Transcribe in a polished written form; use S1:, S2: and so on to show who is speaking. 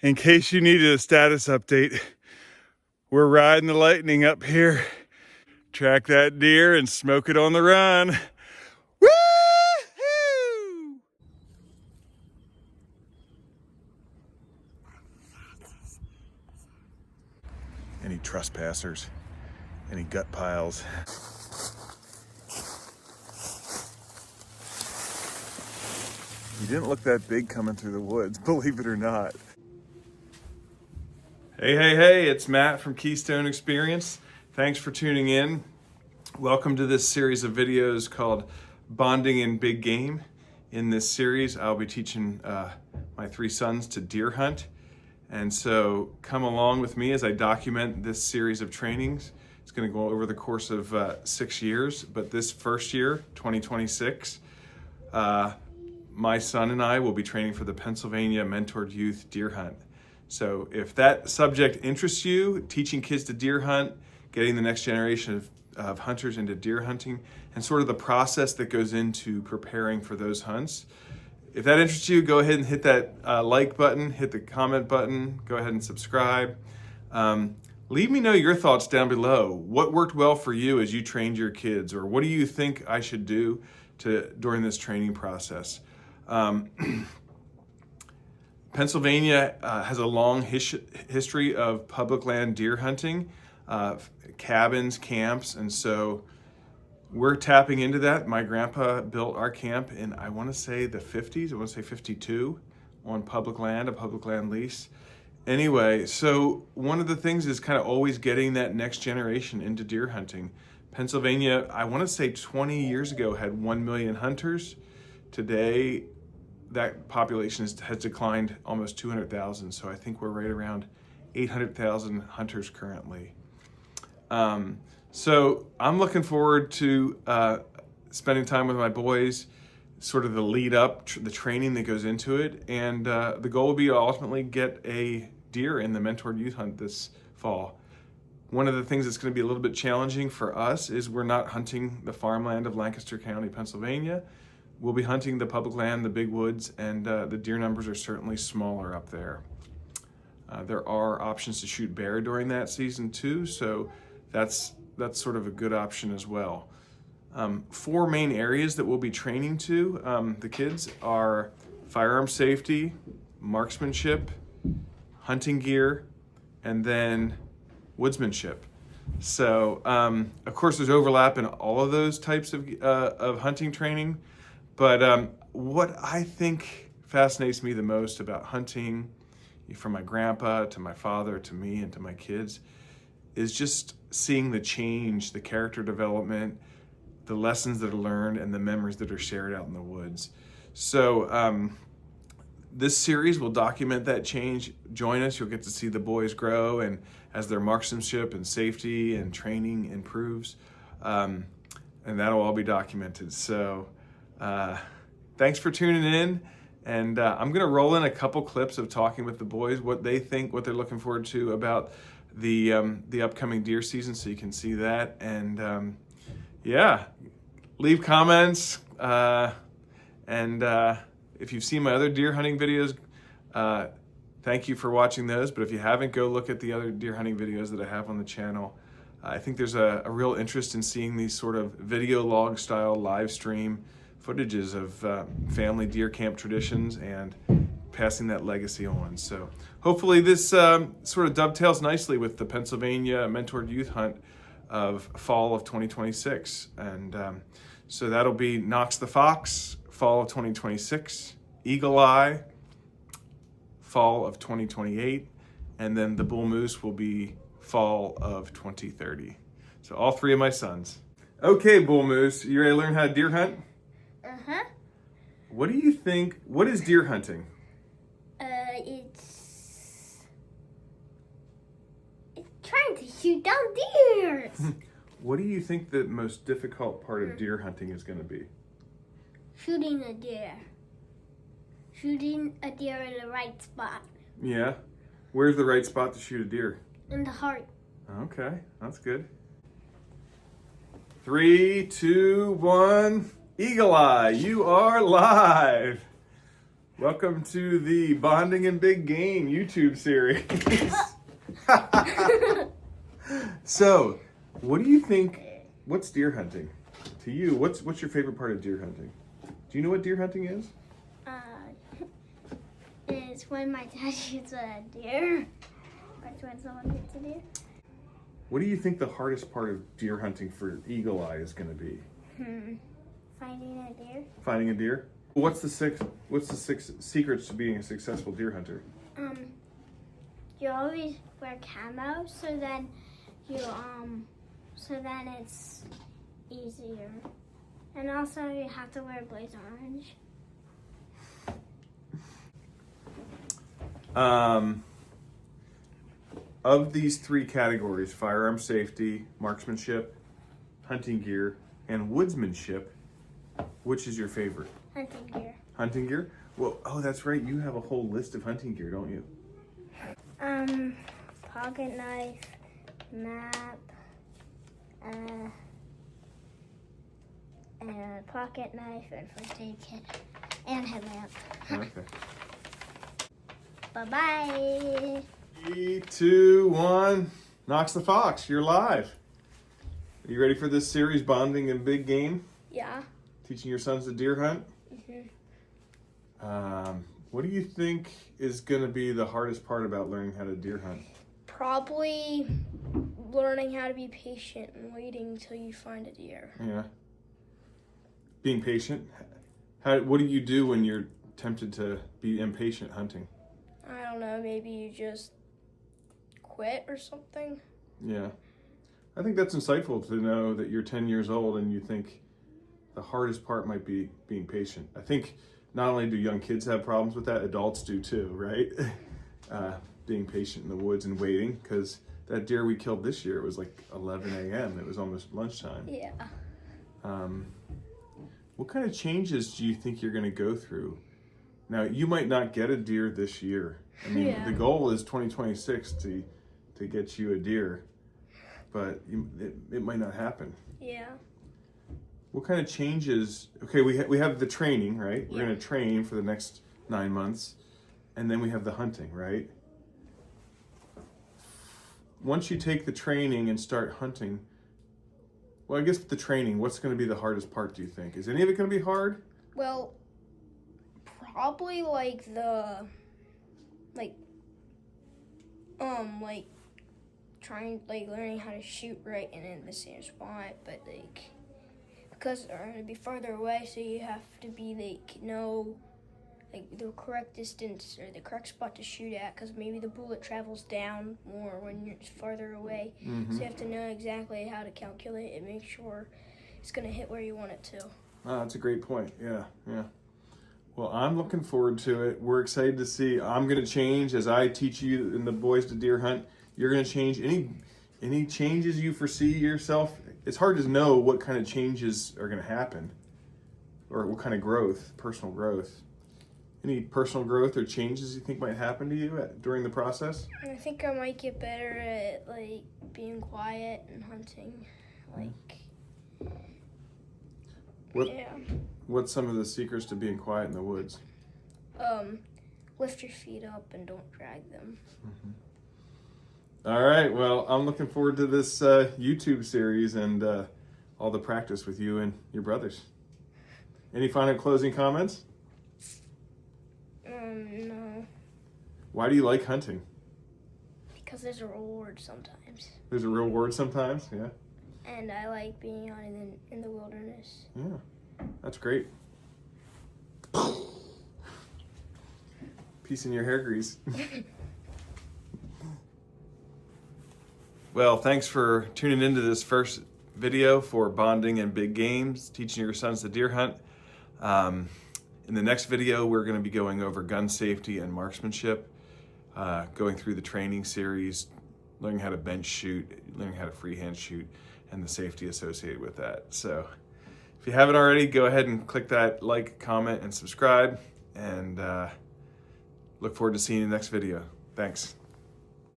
S1: In case you needed a status update, we're riding the lightning up here. Track that deer and smoke it on the run. Woo-hoo! Any trespassers? Any gut piles? You didn't look that big coming through the woods, believe it or not. Hey, it's Matt from Keystone Experience. Thanks for tuning in. Welcome to this series of videos called Bonding in Big Game. In this series, I'll be teaching my three sons to deer hunt. And so come along with me as I document this series of trainings. It's going to go over the course of 6 years, but this first year, 2026, my son and I will be training for the Pennsylvania Mentored Youth Deer Hunt. So if that subject interests you, teaching kids to deer hunt, getting the next generation of hunters into deer hunting, and sort of the process that goes into preparing for those hunts, if that interests you, go ahead and hit that like button, hit the comment button, go ahead and subscribe. Leave me know your thoughts down below. What worked well for you as you trained your kids, or what do you think I should do during this training process? Pennsylvania has a long history of public land deer hunting, cabins, camps, and so we're tapping into that. My grandpa built our camp in, I want to say the 50s, I want to say 52, on public land, a public land lease. Anyway, so one of the things is kind of always getting that next generation into deer hunting. Pennsylvania, I want to say 20 years ago, had 1 million hunters. Today, that population has declined almost 200,000. So I think we're right around 800,000 hunters currently. So I'm looking forward to spending time with my boys, sort of the lead up, the training that goes into it. And the goal will be to ultimately get a deer in the Mentored Youth Hunt this fall. One of the things that's going to be a little bit challenging for us is we're not hunting the farmland of Lancaster County, Pennsylvania. We'll be hunting the public land, the big woods, and the deer numbers are certainly smaller up there. There are options to shoot bear during that season too, so that's sort of a good option as well. 4 main areas that we'll be training to, the kids, are firearms safety, marksmanship, hunting gear, and then woodsmanship. So, of course, there's overlap in all of those types of hunting training. But what I think fascinates me the most about hunting, from my grandpa to my father to me and to my kids, is just seeing the change, the character development, the lessons that are learned, and the memories that are shared out in the woods. So this series will document that change. Join us, you'll get to see the boys grow, and as their marksmanship and safety and training improves, and that'll all be documented. So thanks for tuning in, and I'm gonna roll in a couple clips of talking with the boys, what they think, what they're looking forward to about the upcoming deer season, so you can see that. And yeah, leave comments, and if you've seen my other deer hunting videos, thank you for watching those. But if you haven't, go look at the other deer hunting videos that I have on the channel. I think there's a real interest in seeing these sort of video log style live stream footages of family deer camp traditions and passing that legacy on. So hopefully this sort of dovetails nicely with the Pennsylvania Mentored Youth Hunt of fall of 2026. And so that'll be Knox the Fox, fall of 2026, Eagle Eye, fall of 2028, and then the Bull Moose will be fall of 2030. So all 3 of my sons. Okay, Bull Moose, you ready to learn how to deer hunt?
S2: Uh-huh.
S1: What do you think, what is deer hunting?
S2: It's trying to shoot down deers.
S1: What do you think the most difficult part of deer hunting is going to be?
S2: Shooting a deer. Shooting a deer in the right spot.
S1: Yeah? Where's the right spot to shoot a deer?
S2: In the heart.
S1: Okay, that's good. 3, 2, 1, Eagle Eye, you are live. Welcome to the Bonding and Big Game YouTube series. So, what do you think? What's deer hunting to you? What's your favorite part of deer hunting? Do you know what deer hunting is?
S2: It's when my dad shoots a deer. Or it's when someone hits a deer.
S1: What do you think the hardest part of deer hunting for Eagle Eye is going to be?
S2: Finding a deer.
S1: Finding a deer. What's the six secrets to being a successful deer hunter?
S2: You always wear camo, so then it's easier. And also you have to wear blaze orange.
S1: Of these three categories, firearms safety, marksmanship, hunting gear, and woodsmanship, which is your favorite?
S2: Hunting gear.
S1: Hunting gear? Well, oh, that's right. You have a whole list of hunting gear, don't you?
S2: Pocket knife, map, and a pocket knife, and first aid kit, and headlamp.
S1: Okay.
S2: Bye-bye.
S1: 3, 2, 1. Knox the Fox, you're live. Are you ready for this series, Bonding and Big Game?
S2: Yeah.
S1: Teaching your sons to deer hunt?
S2: Mm-hmm.
S1: What do you think is going to be the hardest part about learning how to deer hunt?
S3: Probably learning how to be patient and waiting until you find a deer.
S1: Yeah. Being patient. What do you do when you're tempted to be impatient hunting?
S3: I don't know, maybe you just quit or something.
S1: Yeah. I think that's insightful to know that you're 10 years old and you think the hardest part might be being patient. I think not only do young kids have problems with that, adults do too, right? Being patient in the woods and waiting, because that deer we killed this year, it was like 11 a.m. It was almost lunchtime.
S3: Yeah.
S1: What kind of changes do you think you're going to go through? Now, you might not get a deer this year. I mean,
S3: Yeah.
S1: The goal is 2026 to get you a deer, but it might not happen.
S3: Yeah.
S1: What kind of changes? Okay, we have the training, right? We're
S3: Yeah.
S1: going to train for the next 9 months, and then we have the hunting, right? Once you take the training and start hunting, well, I guess with the training, what's going to be the hardest part, do you think? Is any of it going to be hard?
S3: Well, probably like learning how to shoot right and in the same spot, but because they're going to be farther away, so you have to be know the correct distance or the correct spot to shoot at, because maybe the bullet travels down more when you're farther away.
S1: Mm-hmm.
S3: So you have to know exactly how to calculate and make sure it's going to hit where you want it to.
S1: Oh, that's a great point. Yeah. Well, I'm looking forward to it. We're excited to see. I'm going to change as I teach you and the boys to deer hunt. You're going to change. Any changes you foresee yourself? It's hard to know what kind of changes are going to happen, or what kind of growth, personal growth. Any personal growth or changes you think might happen to you during the process?
S3: I think I might get better at being quiet and hunting. Yeah.
S1: What's some of the secrets to being quiet in the woods?
S3: Lift your feet up and don't drag them.
S1: Mm-hmm. All right. Well, I'm looking forward to this YouTube series and all the practice with you and your brothers. Any final closing comments?
S3: No.
S1: Why do you like hunting?
S3: Because there's a reward sometimes.
S1: There's a real reward sometimes, yeah.
S3: And I like being out in the wilderness.
S1: Yeah, that's great. Peace in your hair grease. Well, thanks for tuning into this first video for Bonding and Big Games, teaching your sons to deer hunt. In the next video, we're going to be going over gun safety and marksmanship, going through the training series, learning how to bench shoot, learning how to freehand shoot, and the safety associated with that. So if you haven't already, go ahead and click that like, comment, and subscribe, and look forward to seeing you in the next video. Thanks.